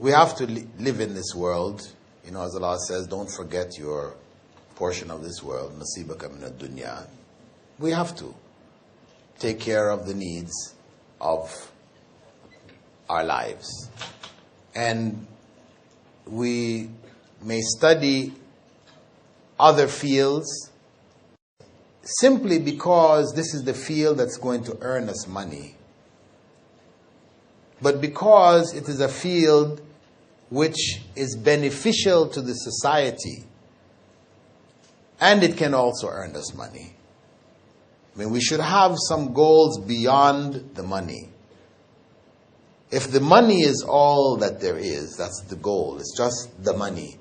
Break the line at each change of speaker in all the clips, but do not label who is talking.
we have to live in this world. You know, as Allah says, don't forget your portion of this world. Nasibaka min al-Dunya. We have to take care of the needs of our lives. And we may study other fields simply because this is the field that's going to earn us money. But because it is a field which is beneficial to the society, and it can also earn us money. I mean, we should have some goals beyond the money. If the money is all that there is, that's the goal, it's just the money,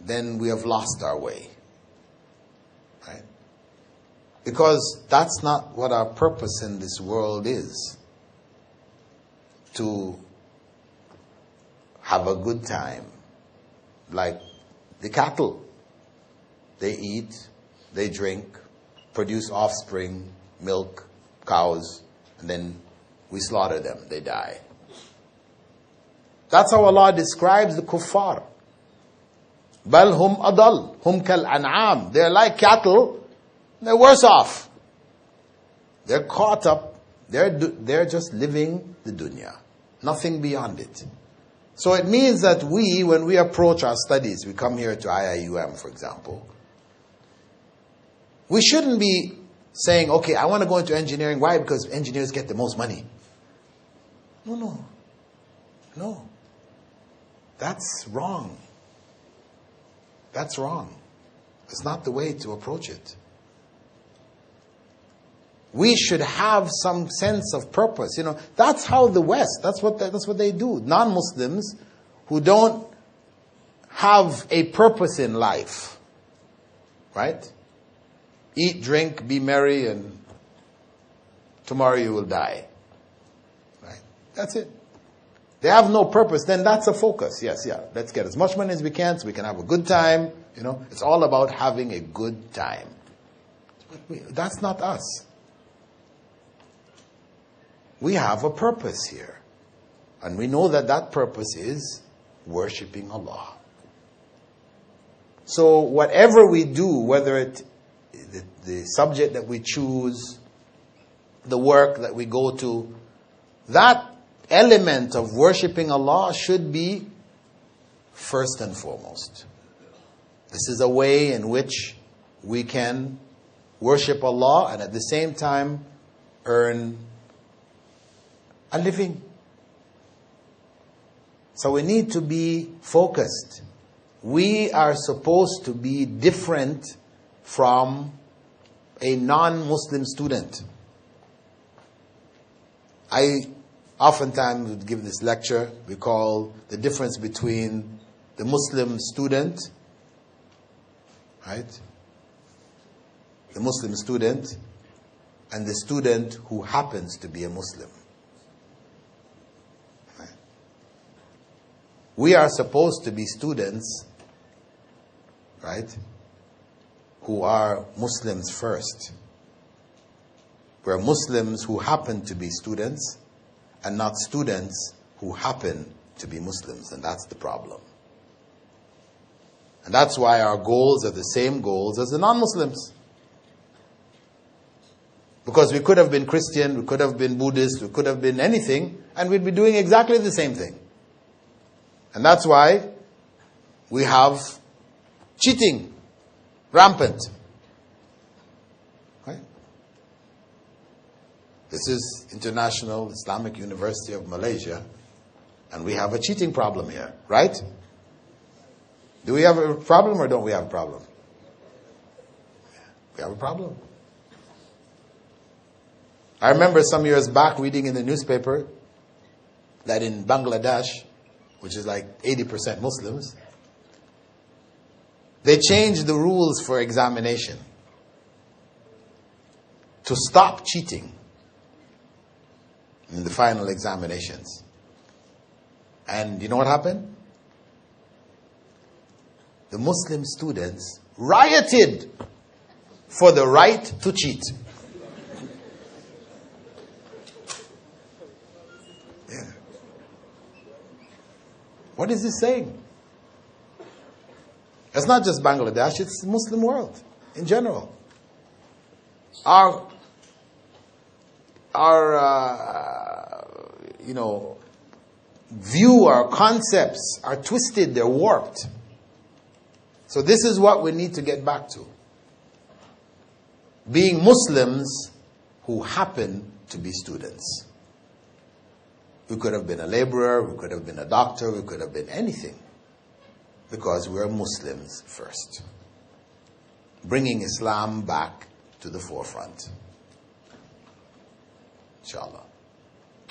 then we have lost our way. Right? Because that's not what our purpose in this world is. To have a good time. Like the cattle. They eat, they drink, produce offspring, milk, cows, and then we slaughter them, they die. That's how Allah describes the kuffar. Bal hum adal, hum kal an'am. They're like cattle, they're worse off. They're caught up, they're just living the dunya. Nothing beyond it. So it means that when we approach our studies, we come here to IIUM, for example, we shouldn't be saying, okay, I want to go into engineering. Why? Because engineers get the most money. No. That's wrong. That's wrong. It's not the way to approach it. We should have some sense of purpose. You know, that's how the West, that's what they do. Non-Muslims who don't have a purpose in life, right? Eat, drink, be merry, and tomorrow you will die. Right? That's it. They have no purpose, then that's a focus. Yes, let's get as much money as we can so we can have a good time. You know, it's all about having a good time. That's not us. We have a purpose here. And we know that that purpose is worshipping Allah. So whatever we do, whether the subject that we choose, the work that we go to, that element of worshipping Allah should be first and foremost. This is a way in which we can worship Allah and at the same time earn a living. So we need to be focused. We are supposed to be different from a non-Muslim student. I oftentimes would give this lecture we call the difference between the Muslim student, right? The Muslim student and the student who happens to be a Muslim. Right? We are supposed to be students, right, who are Muslims first. We're Muslims who happen to be students and not students who happen to be Muslims. And that's the problem. And that's why our goals are the same goals as the non-Muslims. Because we could have been Christian, we could have been Buddhist, we could have been anything, and we'd be doing exactly the same thing. And that's why we have cheating rampant. Right? This is International Islamic University of Malaysia, and we have a cheating problem here, right? Do we have a problem or don't we have a problem? We have a problem. I remember some years back reading in the newspaper that in Bangladesh, which is like 80% Muslims, they changed the rules for examination to stop cheating in the final examinations. And you know what happened? The Muslim students rioted for the right to cheat. What is this saying? It's not just Bangladesh, it's the Muslim world in general. Our view, our concepts are twisted, they're warped. So this is what we need to get back to. Being Muslims who happen to be students. We could have been a laborer, we could have been a doctor, we could have been anything. Because we're Muslims first. Bringing Islam back to the forefront. Inshallah.